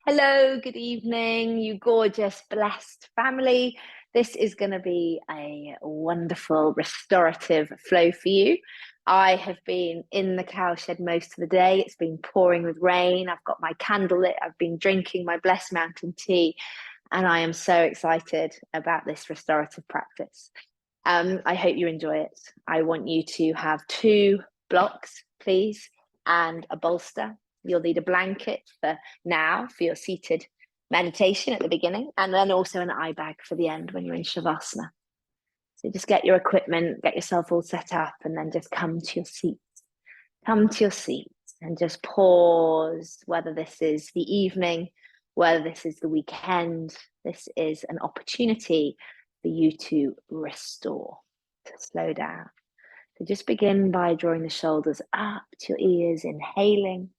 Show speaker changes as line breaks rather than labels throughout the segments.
Hello, good evening, you gorgeous, blessed family. This is going to be a wonderful restorative flow for you. I have been in the cowshed most of the day. It's been pouring with rain. I've got my candle lit. I've been drinking my Blessed Mountain tea, and I am so excited about this restorative practice. I hope you enjoy it. I want you to have 2 blocks, please, and a bolster. You'll need a blanket for now for your seated meditation at the beginning, and then also an eye bag for the end when you're in Shavasana. So just get your equipment, get yourself all set up, and then just come to your seats. Come to your seats and just pause, whether this is the evening, whether this is the weekend. This is an opportunity for you to restore, to slow down. So just begin by drawing the shoulders up to your ears, inhaling.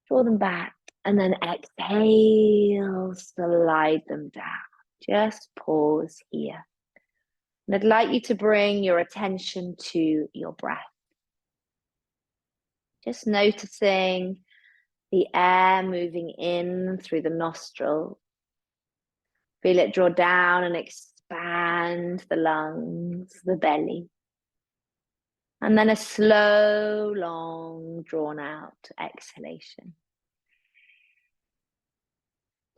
Draw them back, and then exhale, slide them down. Just pause here. And I'd like you to bring your attention to your breath. Just noticing the air moving in through the nostrils. Feel it draw down and expand the lungs, the belly. And then a slow, long, drawn out exhalation.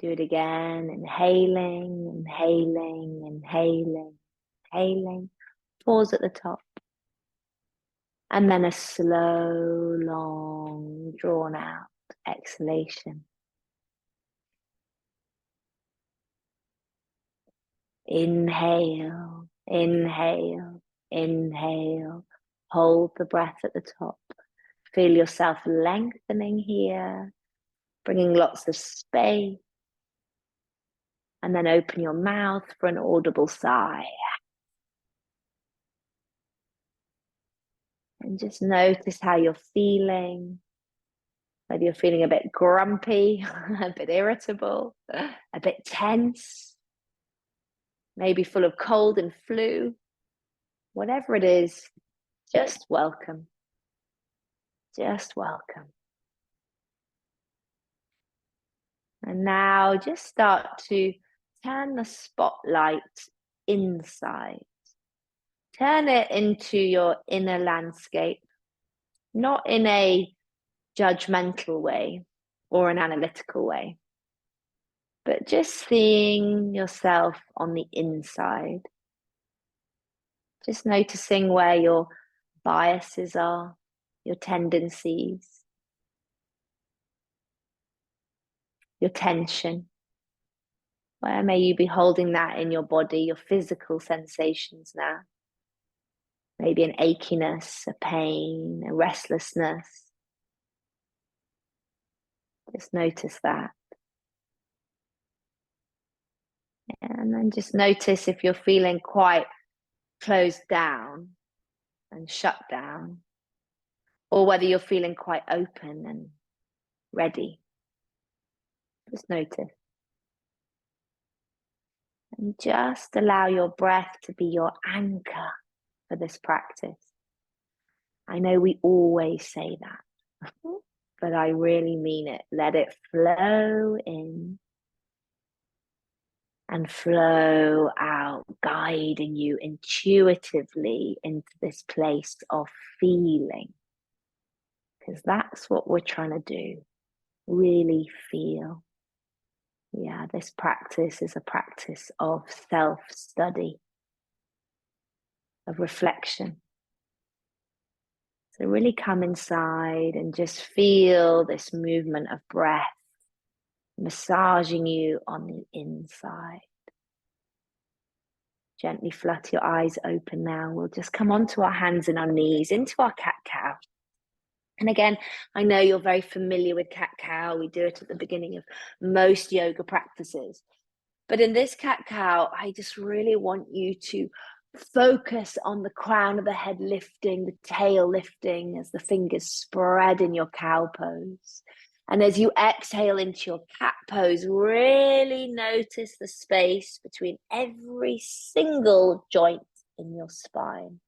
Do it again, inhaling, inhaling, inhaling, inhaling. Pause at the top. And then a slow, long, drawn out exhalation. Inhale, inhale, inhale. Hold the breath at the top. Feel yourself lengthening here, bringing lots of space. And then open your mouth for an audible sigh. And just notice how you're feeling. Whether you're feeling a bit grumpy, a bit irritable, a bit tense, maybe full of cold and flu. Whatever it is, just welcome. Just welcome. And now just start to turn the spotlight inside. Turn it into your inner landscape, not in a judgmental way or an analytical way, but just seeing yourself on the inside. Just noticing where your biases are, your tendencies, your tension. Where may you be holding that in your body, your physical sensations now? Maybe an achiness, a pain, a restlessness. Just notice that. And then just notice if you're feeling quite closed down and shut down, or whether you're feeling quite open and ready. Just notice. And just allow your breath to be your anchor for this practice. I know we always say that, but I really mean it. Let it flow in and flow out, guiding you intuitively into this place of feeling. Because that's what we're trying to do, really feel. Yeah, this practice is a practice of self-study, of reflection. So really come inside and just feel this movement of breath massaging you on the inside. Gently flutter your eyes open now. We'll just come onto our hands and our knees, into our cat-cow. And again, I know you're very familiar with cat-cow. We do it at the beginning of most yoga practices. But in this cat-cow, I just really want you to focus on the crown of the head lifting, the tail lifting as the fingers spread in your cow pose. And as you exhale into your cat pose, really notice the space between every single joint in your spine.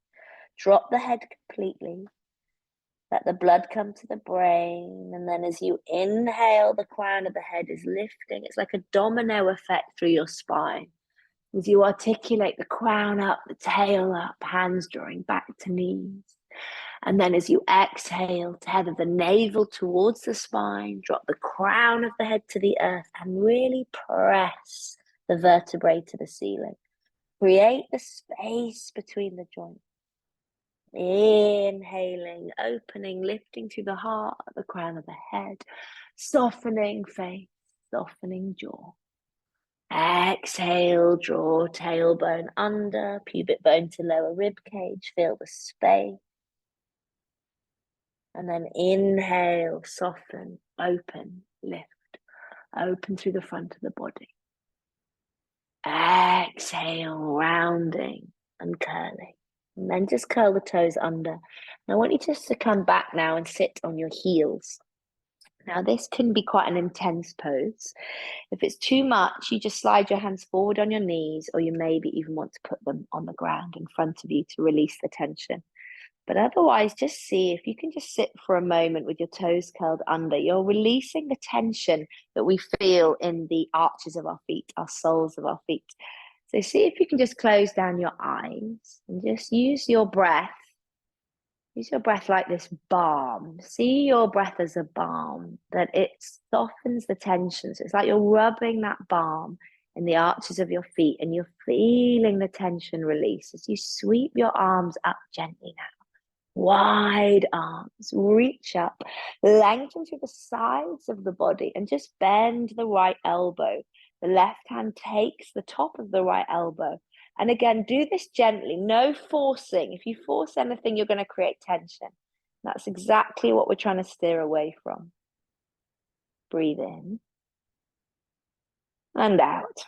Drop the head completely. Let the blood come to the brain. And then as you inhale, the crown of the head is lifting. It's like a domino effect through your spine. As you articulate the crown up, the tail up, hands drawing back to knees. And then as you exhale, tether the navel towards the spine, drop the crown of the head to the earth, and really press the vertebrae to the ceiling. Create the space between the joints. Inhaling, opening, lifting through the heart, the crown of the head, softening face, softening jaw. Exhale, draw tailbone under, pubic bone to lower rib cage, feel the space. And then inhale, soften, open, lift, open through the front of the body. Exhale, rounding and curling. And then just curl the toes under. And I want you just to come back now and sit on your heels. Now, this can be quite an intense pose. If it's too much, you just slide your hands forward on your knees, or you maybe even want to put them on the ground in front of you to release the tension. But otherwise, just see if you can just sit for a moment with your toes curled under. You're releasing the tension that we feel in the arches of our feet, our soles of our feet. So see if you can just close down your eyes and just use your breath. Use your breath like this balm. See your breath as a balm, that it softens the tension. So it's like you're rubbing that balm in the arches of your feet, and you're feeling the tension release as you sweep your arms up gently now. Wide arms, reach up, lengthen through the sides of the body, and just bend the right elbow. The left hand takes the top of the right elbow. And again, do this gently, no forcing. If you force anything, you're going to create tension. That's exactly what we're trying to steer away from. Breathe in and out.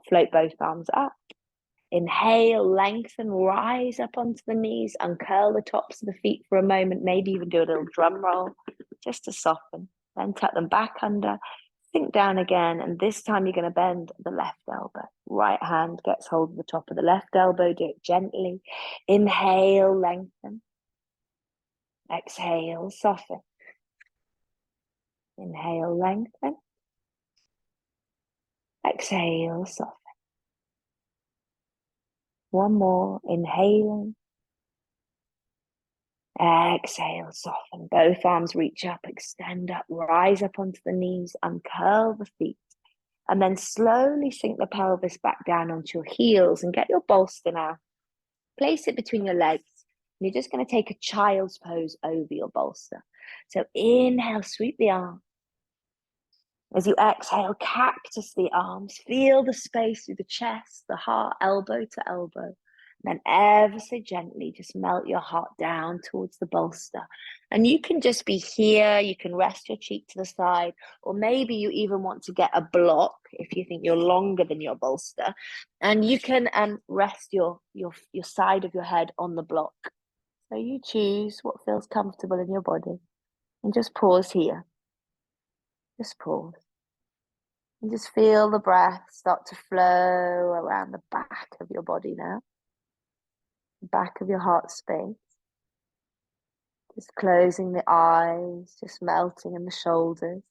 Float both arms up. Inhale, lengthen, rise up onto the knees, uncurl the tops of the feet for a moment, maybe even do a little drum roll just to soften. Then tuck them back under, sink down again, and this time you're going to bend the left elbow. Right hand gets hold of the top of the left elbow, do it gently. Inhale, lengthen. Exhale, soften. Inhale, lengthen. Exhale, soften. One more, inhaling. Exhale, soften. Both arms reach up, extend up, rise up onto the knees, uncurl the feet. And then slowly sink the pelvis back down onto your heels and get your bolster now. Place it between your legs. And you're just going to take a child's pose over your bolster. So inhale, sweep the arm. As you exhale, cactus the arms. Feel the space through the chest, the heart, elbow to elbow. Then ever so gently, just melt your heart down towards the bolster. And you can just be here. You can rest your cheek to the side, or maybe you even want to get a block if you think you're longer than your bolster. And you can rest your side of your head on the block. So you choose what feels comfortable in your body. And just pause here. Just pause. And just feel the breath start to flow around the back of your body now. Back of your heart space. Just closing the eyes, just melting in the shoulders,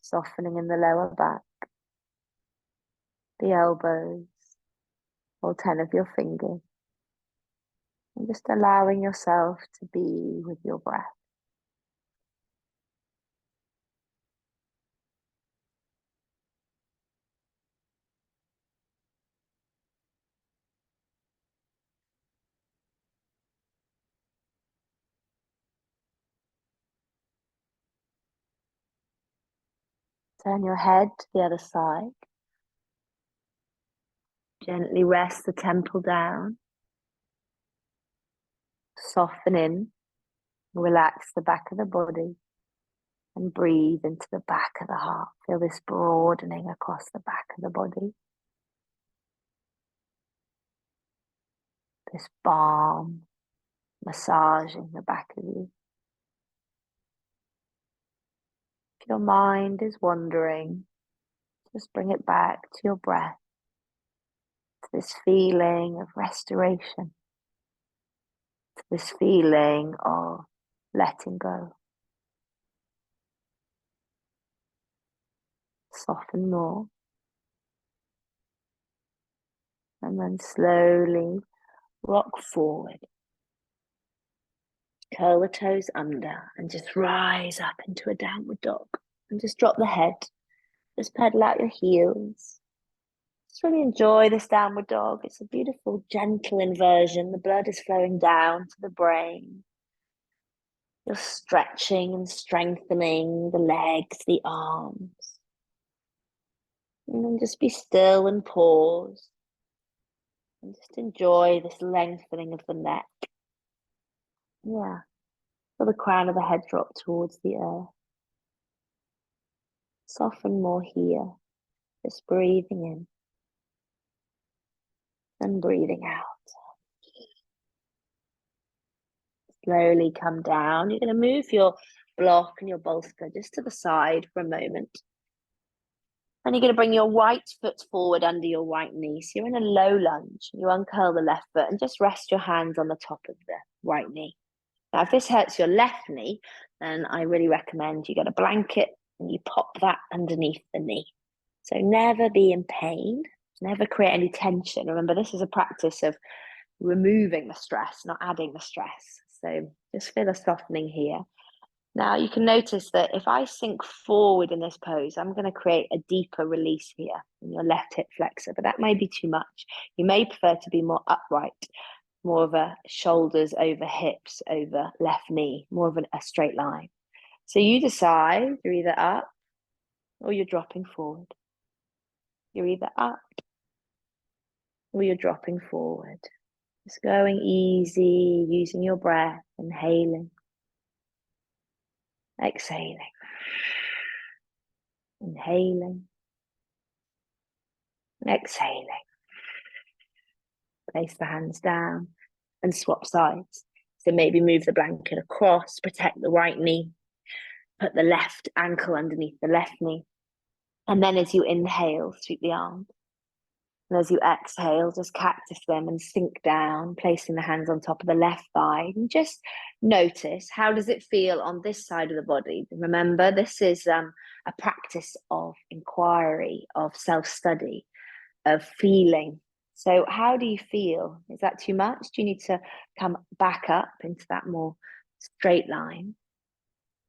softening in the lower back, the elbows, all 10 of your fingers. And just allowing yourself to be with your breath. Turn your head to the other side. Gently rest the temple down. Soften in. Relax the back of the body. And breathe into the back of the heart. Feel this broadening across the back of the body. This balm massaging the back of you. If your mind is wandering, just bring it back to your breath, to this feeling of restoration, this feeling of letting go. Soften more. And then slowly rock forward. Curl the toes under and just rise up into a downward dog. And just drop the head. Just pedal out your heels. Just really enjoy this downward dog. It's a beautiful, gentle inversion. The blood is flowing down to the brain. You're stretching and strengthening the legs, the arms. And then just be still and pause. And just enjoy this lengthening of the neck. Yeah. Feel the crown of the head drop towards the earth. Soften more here. Just breathing in. And breathing out. Slowly come down. You're going to move your block and your bolster just to the side for a moment. And you're going to bring your right foot forward under your right knee. So you're in a low lunge. You uncurl the left foot and just rest your hands on the top of the right knee. Now, if this hurts your left knee, then I really recommend you get a blanket and you pop that underneath the knee. So never be in pain. Never create any tension. Remember, this is a practice of removing the stress, not adding the stress. So just feel a softening here. Now you can notice that if I sink forward in this pose, I'm going to create a deeper release here in your left hip flexor, but that may be too much. You may prefer to be more upright, more of a shoulders over hips over left knee, more of a straight line. So you decide, you're either up or you're dropping forward. You're either up or you're dropping forward. Just going easy, using your breath, inhaling, exhaling, inhaling, exhaling. Place the hands down and swap sides. So maybe move the blanket across, protect the right knee, put the left ankle underneath the left knee. And then as you inhale, sweep the arms. And as you exhale, just cactus them and sink down, placing the hands on top of the left thigh. And just notice, how does it feel on this side of the body? Remember, this is a practice of inquiry, of self-study, of feeling. So how do you feel? Is that too much? Do you need to come back up into that more straight line?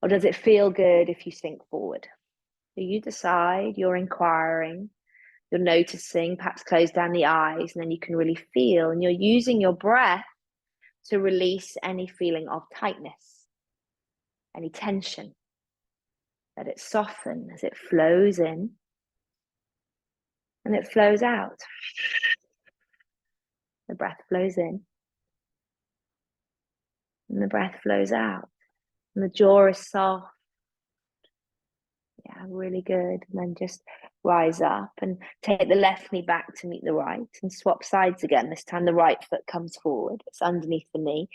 Or does it feel good if you sink forward? So you decide, you're inquiring. You're noticing, perhaps close down the eyes, and then you can really feel, and you're using your breath to release any feeling of tightness, any tension. Let it soften as it flows in and it flows out. The breath flows in and the breath flows out. And the jaw is soft. Yeah, really good. And then just rise up and take the left knee back to meet the right and swap sides again. This time the right foot comes forward. It's underneath the knee.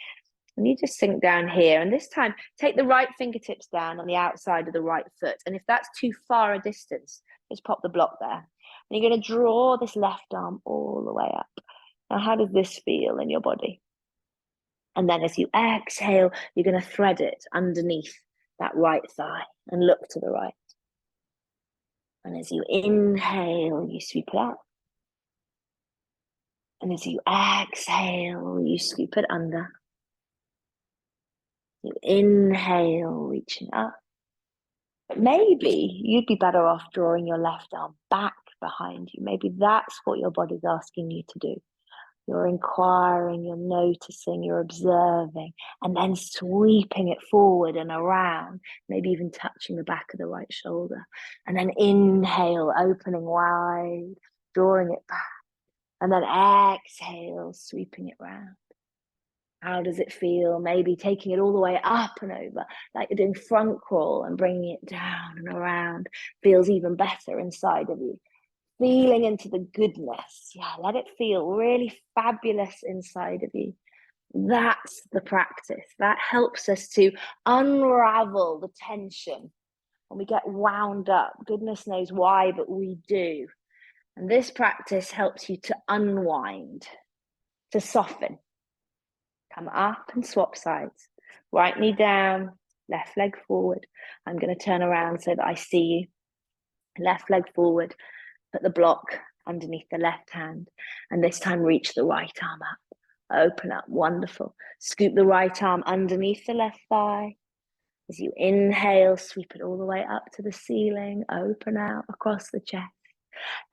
And you just sink down here. And this time, take the right fingertips down on the outside of the right foot. And if that's too far a distance, just pop the block there. And you're going to draw this left arm all the way up. Now, how does this feel in your body? And then as you exhale, you're going to thread it underneath that right thigh and look to the right. And as you inhale, you sweep it up. And as you exhale, you sweep it under. You inhale, reaching up. But maybe you'd be better off drawing your left arm back behind you. Maybe that's what your body's asking you to do. You're inquiring, you're noticing, you're observing, and then sweeping it forward and around, maybe even touching the back of the right shoulder. And then inhale, opening wide, drawing it back. And then exhale, sweeping it round. How does it feel? Maybe taking it all the way up and over, like you're doing front crawl, and bringing it down and around. Feels even better inside of you. Feeling into the goodness. Yeah, let it feel really fabulous inside of you. That's the practice. That helps us to unravel the tension when we get wound up. Goodness knows why, but we do. And this practice helps you to unwind, to soften. Come up and swap sides. Right knee down, left leg forward. I'm going to turn around so that I see you. Left leg forward, put the block underneath the left hand, and this time reach the right arm up. Open up, wonderful. Scoop the right arm underneath the left thigh. As you inhale, sweep it all the way up to the ceiling. Open out across the chest.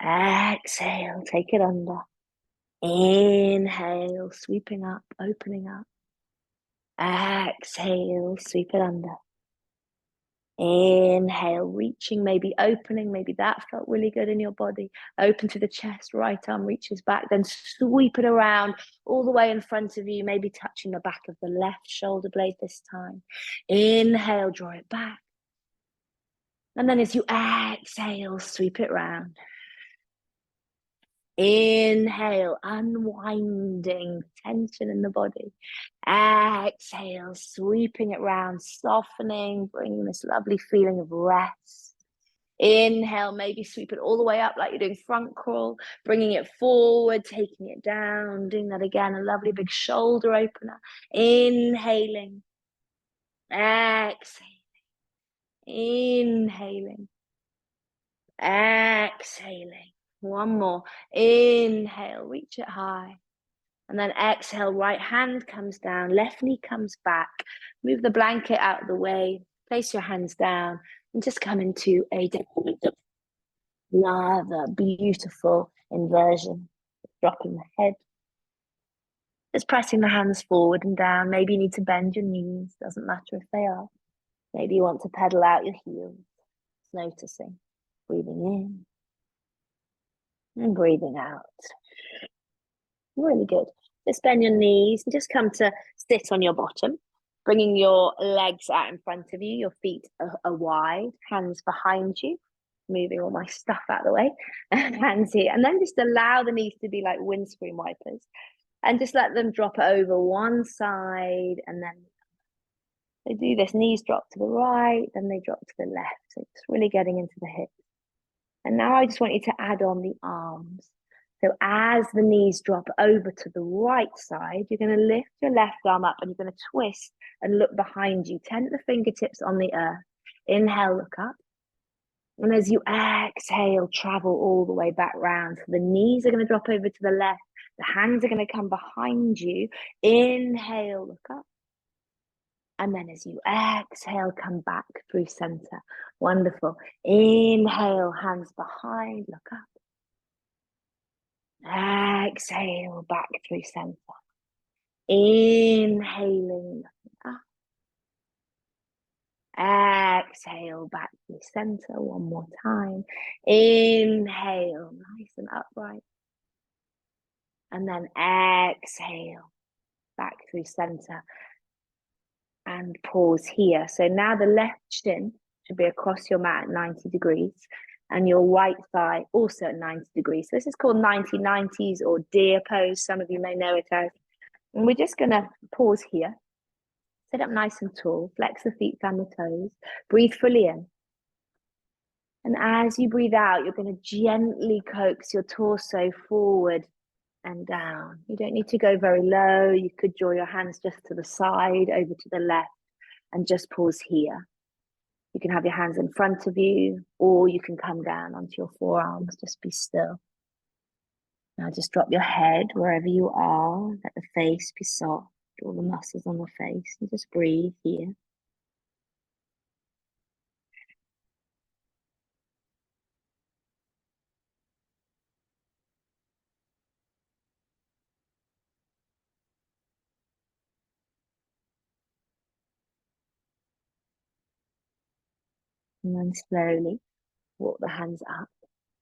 Exhale, take it under. Inhale, sweeping up, opening up. Exhale, sweep it under. Inhale, reaching, maybe opening, maybe that felt really good in your body. Open to the chest, right arm reaches back, then sweep it around all the way in front of you, maybe touching the back of the left shoulder blade this time. Inhale, draw it back. And then as you exhale, sweep it round. Inhale, unwinding tension in the body. Exhale, sweeping it round, softening, bringing this lovely feeling of rest. Inhale, maybe sweep it all the way up like you're doing front crawl, bringing it forward, taking it down, doing that again, a lovely big shoulder opener. Inhaling, exhaling, inhaling, exhaling. One more. Inhale, reach it high. And then exhale, right hand comes down, left knee comes back. Move the blanket out of the way. Place your hands down and just come into a another beautiful inversion. Dropping the head. Just pressing the hands forward and down. Maybe you need to bend your knees. Doesn't matter if they are. Maybe you want to pedal out your heels. Just noticing. Breathing in. And breathing out. Really good. Just bend your knees and just come to sit on your bottom, bringing your legs out in front of you. Your feet are wide, hands behind you, moving all my stuff out of the way, hands here. And then just allow the knees to be like windscreen wipers and just let them drop over one side. And then they do this, knees drop to the right, then they drop to the left. So it's really getting into the hips. And now I just want you to add on the arms. So as the knees drop over to the right side, you're going to lift your left arm up and you're going to twist and look behind you. Tent the fingertips on the earth. Inhale, look up. And as you exhale, travel all the way back round. So the knees are going to drop over to the left. The hands are going to come behind you. Inhale, look up. And then as you exhale, come back through center. Wonderful. Inhale, hands behind, look up. Exhale, back through center. Inhaling, looking up. Exhale, back through center. One more time. Inhale, nice and upright. And then exhale, back through center. And pause here. So now the left shin should be across your mat at 90 degrees. And your right thigh also at 90 degrees. So this is called 90-90s or deer pose. Some of you may know it as. And we're just going to pause here. Sit up nice and tall. Flex the feet, fan the toes. Breathe fully in. And as you breathe out, you're going to gently coax your torso forward and down. You don't need to go very low. You could draw your hands just to the side, over to the left, and just pause here. You can have your hands in front of you, or you can come down onto your forearms. Just be still. Now just drop your head wherever you are. Let the face be soft, all the muscles on the face, and just breathe here. And then slowly walk the hands up.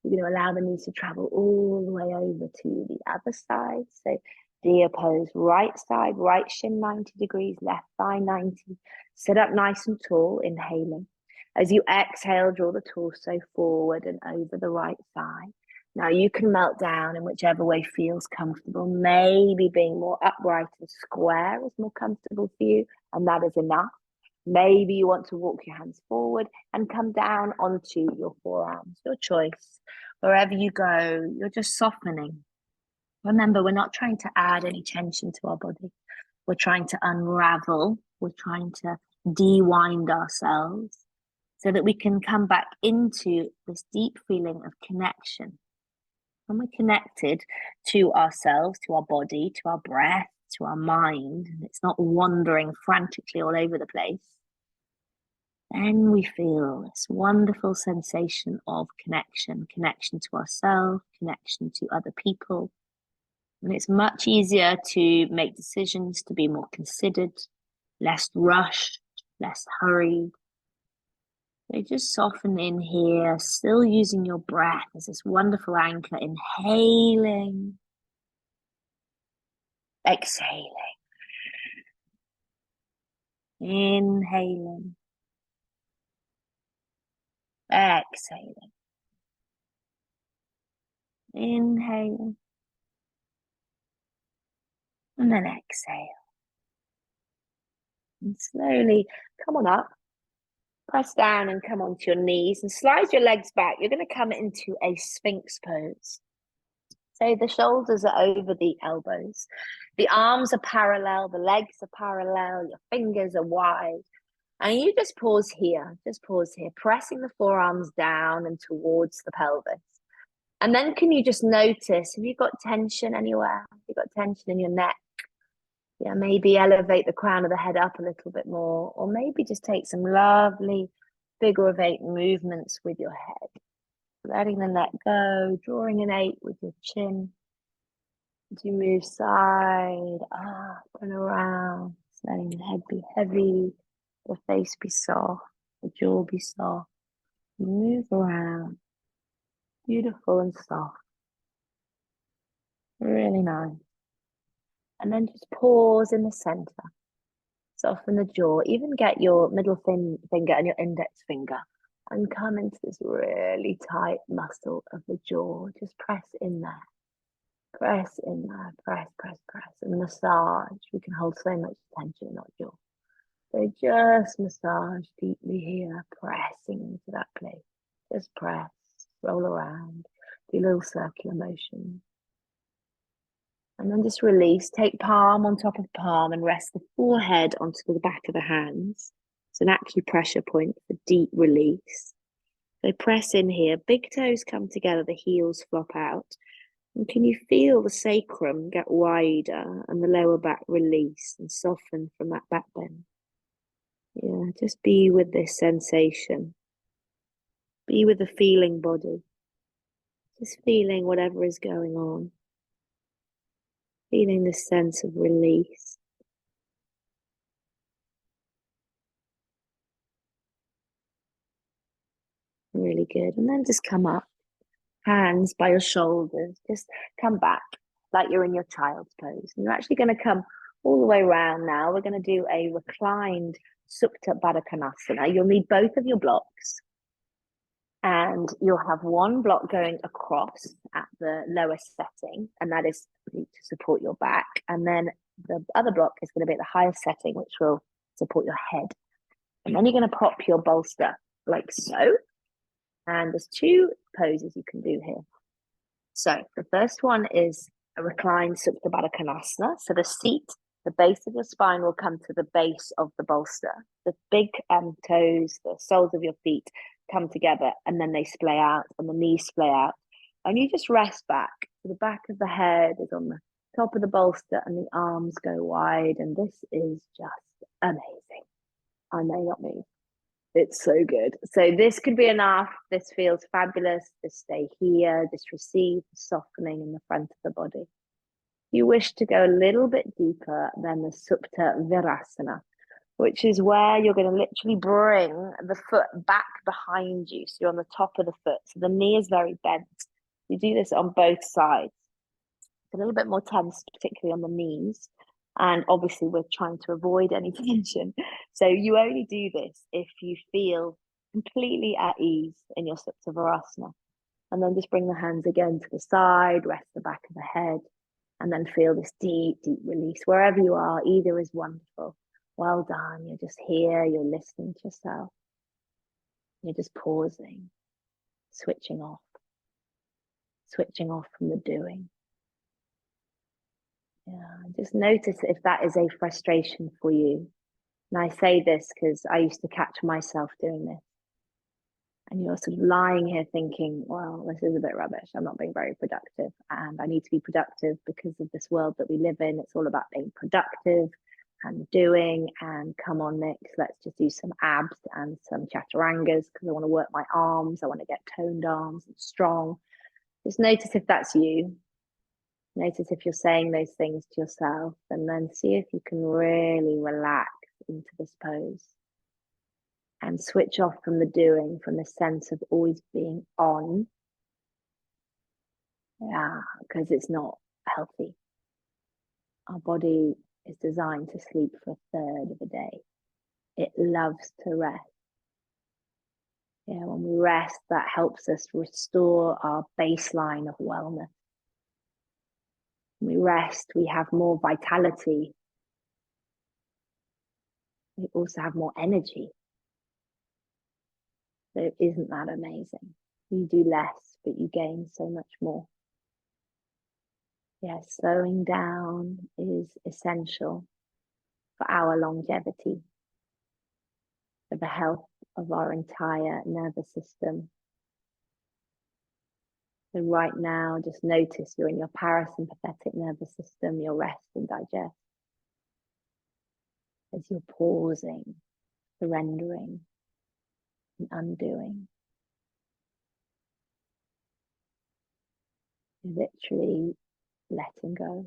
You're going to allow the knees to travel all the way over to the other side. So deer pose, right side, right shin 90 degrees, left thigh 90. Sit up nice and tall, inhaling. As you exhale, draw the torso forward and over the right thigh. Now you can melt down in whichever way feels comfortable. Maybe being more upright and square is more comfortable for you, and that is enough. Maybe you want to walk your hands forward and come down onto your forearms, your choice. Wherever you go, you're just softening. Remember, we're not trying to add any tension to our body. We're trying to unravel. We're trying to de-wind ourselves so that we can come back into this deep feeling of connection. When we're connected to ourselves, to our body, to our breath, to our mind, and it's not wandering frantically all over the place, then we feel this wonderful sensation of connection, connection to ourselves, connection to other people. And it's much easier to make decisions, to be more considered, less rushed, less hurried. So just soften in here, still using your breath as this wonderful anchor, inhaling, exhaling, inhaling, exhaling, inhaling, and then exhale. And slowly come on up, press down and come onto your knees and slide your legs back. You're going to come into a Sphinx pose. So the shoulders are over the elbows. The arms are parallel, the legs are parallel, your fingers are wide. And you just pause here, pressing the forearms down and towards the pelvis. And then can you just notice, have you got tension anywhere? Have you got tension in your neck? Yeah, maybe elevate the crown of the head up a little bit more, or maybe just take some lovely figure of eight movements with your head. Letting the neck go, drawing an 8 with your chin. As you move side, up and around, letting the head be heavy, the face be soft, the jaw be soft. Move around, beautiful and soft. Really nice. And then just pause in the center. Soften the jaw, even get your middle finger and your index finger and come into this really tight muscle of the jaw. Just press in there. Press in there, press, and massage. We can hold so much tension in our jaw. So just massage deeply here, pressing into that place. Just press, roll around, do little circular motions. And then just release. Take palm on top of palm and rest the forehead onto the back of the hands. It's an acupressure point for deep release. So press in here, big toes come together, the heels flop out. And can you feel the sacrum get wider and the lower back release and soften from that back bend? Yeah, just be with this sensation. Be with the feeling body. Just feeling whatever is going on. Feeling this sense of release. Really good. And then just come up. Hands by your shoulders. Just come back like you're in your child's pose. And you're actually going to come all the way around now. We're going to do a reclined Supta Baddha Konasana. You'll need both of your blocks. And you'll have one block going across at the lowest setting, and that is to support your back. And then the other block is going to be at the highest setting, which will support your head. And then you're going to prop your bolster like so. And there's two poses you can do here. So the first one is a reclined Supta Baddha Konasana. So the seat, the base of your spine will come to the base of the bolster. The big toes, the soles of your feet come together and then they splay out and the knees splay out. And you just rest back. So the back of the head is on the top of the bolster and the arms go wide. And this is just amazing. I may not move. It's so good. So this could be enough. This feels fabulous. Just stay here. Just receive the softening in the front of the body. If you wish to go a little bit deeper, then the Supta Virasana, which is where you're going to literally bring the foot back behind you. So you're on the top of the foot. So the knee is very bent. You do this on both sides. It's a little bit more tense, particularly on the knees. And obviously we're trying to avoid any tension. So you only do this if you feel completely at ease in your Supta Virasana. And then just bring the hands again to the side, rest the back of the head, and then feel this deep, deep release. Wherever you are, either is wonderful. Well done. You're just here, you're listening to yourself. You're just pausing, switching off from the doing. Yeah, just notice if that is a frustration for you. And I say this because I used to catch myself doing this. And you're sort of lying here thinking, well, this is a bit rubbish. I'm not being very productive. And I need to be productive because of this world that we live in. It's all about being productive and doing. And come on, Nick, let's just do some abs and some chaturangas because I want to work my arms. I want to get toned arms and strong. Just notice if that's you. Notice if you're saying those things to yourself, and then see if you can really relax into this pose and switch off from the doing, from the sense of always being on. Yeah, because it's not healthy. Our body is designed to sleep for a third of a day. It loves to rest. Yeah, when we rest, that helps us restore our baseline of wellness. When we rest, we have more vitality. We also have more energy. So isn't that amazing? You do less, but you gain so much more. Yes, slowing down is essential for our longevity, for the health of our entire nervous system. So right now, just notice you're in your parasympathetic nervous system, your rest and digest. As you're pausing, surrendering, and undoing. You're literally letting go.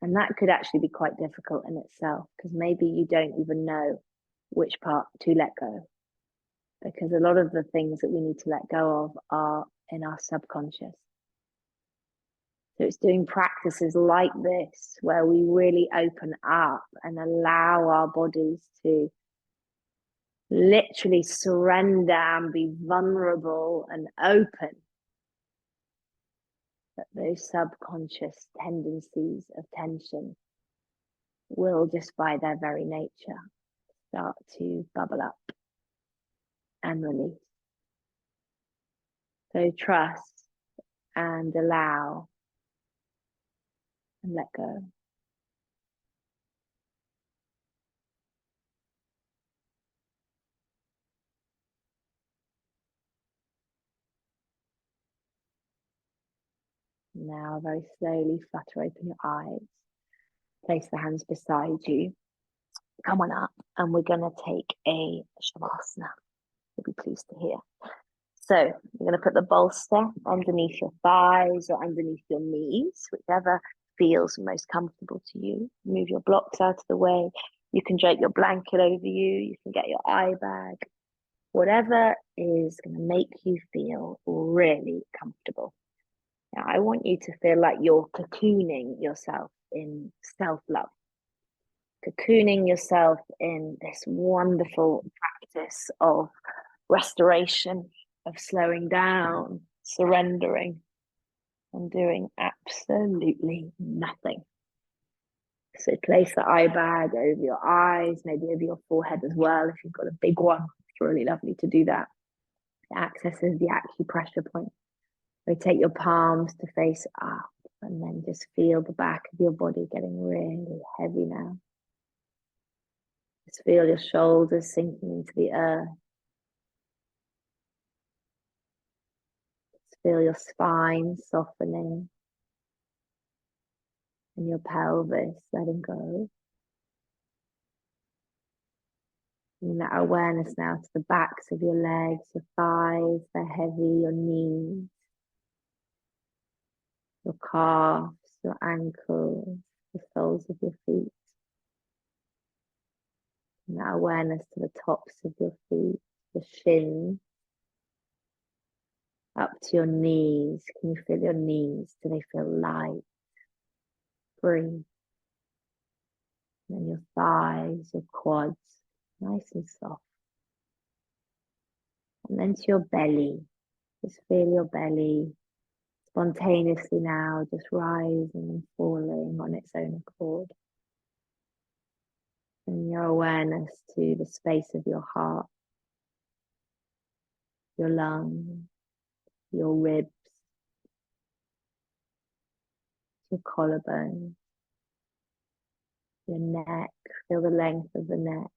And that could actually be quite difficult in itself, because maybe you don't even know which part to let go. Because a lot of the things that we need to let go of are in our subconscious. So it's doing practices like this where we really open up and allow our bodies to literally surrender and be vulnerable and open. That those subconscious tendencies of tension will, just by their very nature, start to bubble up and release. So trust and allow and let go. Now very slowly flutter open your eyes. Place the hands beside you. Come on up, and we're going to take a shavasana. You'll be pleased to hear. So you're going to put the bolster underneath your thighs or underneath your knees, whichever feels most comfortable to you. Move your blocks out of the way. You can drape your blanket over you. You can get your eye bag. Whatever is going to make you feel really comfortable. Now, I want you to feel like you're cocooning yourself in self-love. Cocooning yourself in this wonderful practice of restoration, of slowing down, surrendering, and doing absolutely nothing. So place the eye bag over your eyes, maybe over your forehead as well. If you've got a big one, it's really lovely to do that. It accesses the acupressure point. Rotate your palms to face up, and then just feel the back of your body getting really heavy now. Just feel your shoulders sinking into the earth. Just feel your spine softening and your pelvis letting go. Bring that awareness now to the backs of your legs, your thighs, they're heavy, your knees, your calves, your ankles, the soles of your feet. And that awareness to the tops of your feet, the shins, up to your knees. Can you feel your knees? Do they feel light? Breathe. And then your thighs, your quads, nice and soft. And then to your belly. Just feel your belly spontaneously now, just rising and falling on its own accord. And your awareness to the space of your heart, your lungs, your ribs, your collarbone, your neck, feel the length of the neck.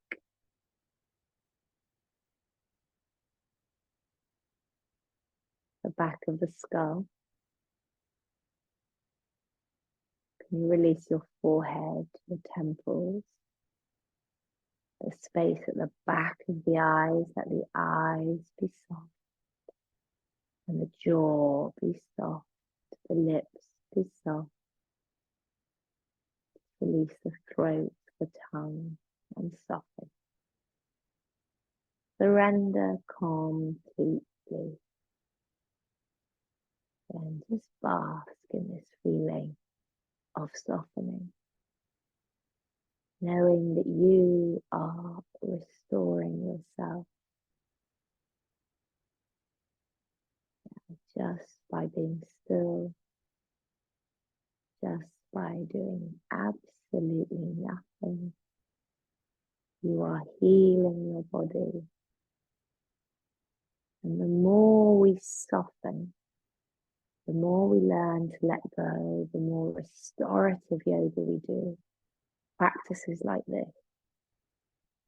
The back of the skull. Can you release your forehead, your temples, the space at the back of the eyes, let the eyes be soft, and the jaw be soft, the lips be soft. Release the throat, the tongue, and soften. Surrender completely. And just bask in this feeling of softening. Knowing that you are restoring yourself just by being still, just by doing absolutely nothing. You are healing your body. And the more we soften, the more we learn to let go, the more restorative yoga we do, practices like this,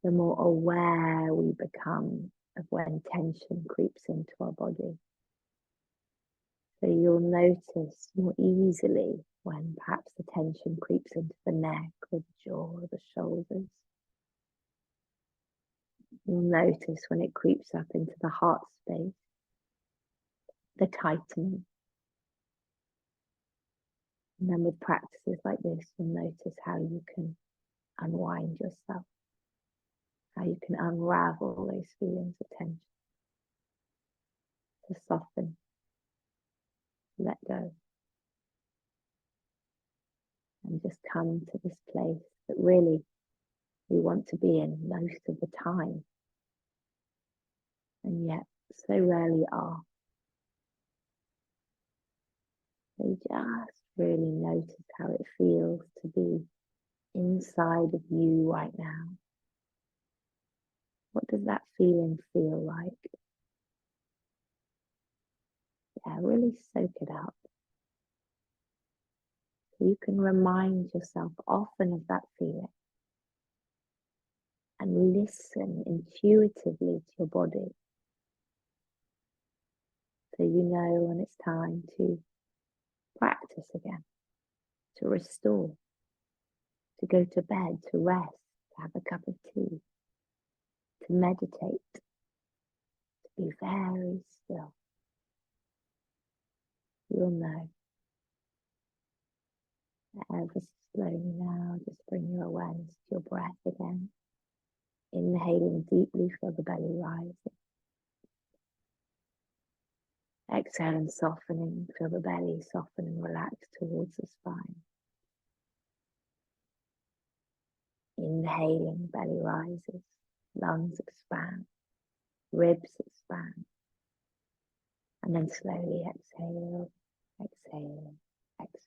the more aware we become of when tension creeps into our body. So you'll notice more easily when perhaps the tension creeps into the neck or the jaw or the shoulders. You'll notice when it creeps up into the heart space, the tightening. And then with practices like this, you'll notice how you can unwind yourself, how you can unravel those feelings of tension, to soften, let go, and just come to this place that really we want to be in most of the time, and yet so rarely are. So just really notice how it feels to be inside of you right now. What does that feeling feel like? Yeah, really soak it up. So you can remind yourself often of that feeling and listen intuitively to your body. So you know when it's time to practice again, to restore, to go to bed, to rest, to have a cup of tea, to meditate, to be very still. You'll know. Ever slowly now, just bring your awareness to your breath again. Inhaling deeply, feel the belly rising. Exhale and softening, feel the belly soften and relax towards the spine. Inhaling, belly rises, lungs expand, ribs expand. And then slowly exhale, exhale, exhale.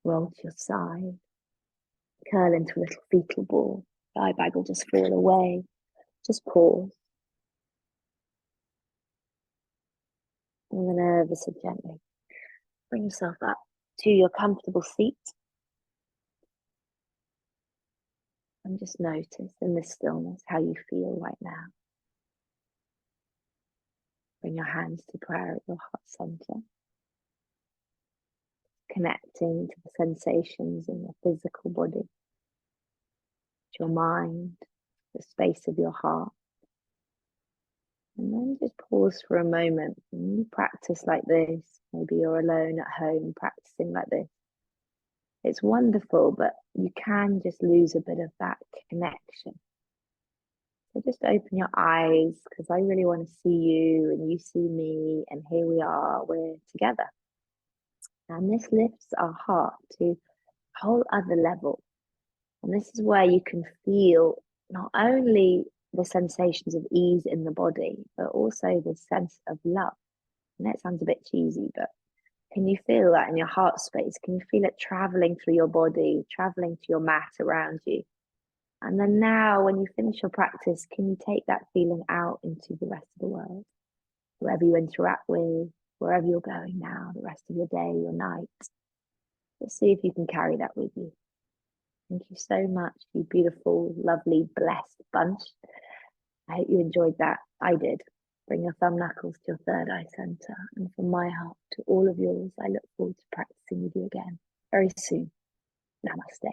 Roll to your side, curl into a little fetal ball. The eye bag will just fall away. Just pause. And then ever so gently bring yourself up to your comfortable seat. And just notice in this stillness how you feel right now. Bring your hands to prayer at your heart center. Connecting to the sensations in your physical body, to your mind, the space of your heart. And then just pause for a moment. When you practice like this, maybe you're alone at home practicing like this. It's wonderful, but you can just lose a bit of that connection. So just open your eyes, because I really want to see you and you see me, and here we are, we're together. And this lifts our heart to a whole other level. And this is where you can feel not only the sensations of ease in the body, but also the sense of love. And that sounds a bit cheesy, but can you feel that in your heart space? Can you feel it traveling through your body, traveling to your mat around you? And then now, when you finish your practice, can you take that feeling out into the rest of the world? Whoever you interact with, wherever you're going now, the rest of your day, your night. see if you can carry that with you. Thank you so much, you beautiful, lovely, blessed bunch. I hope you enjoyed that. I did. Bring your thumb knuckles to your third eye center. And from my heart to all of yours, I look forward to practicing with you again very soon. Namaste.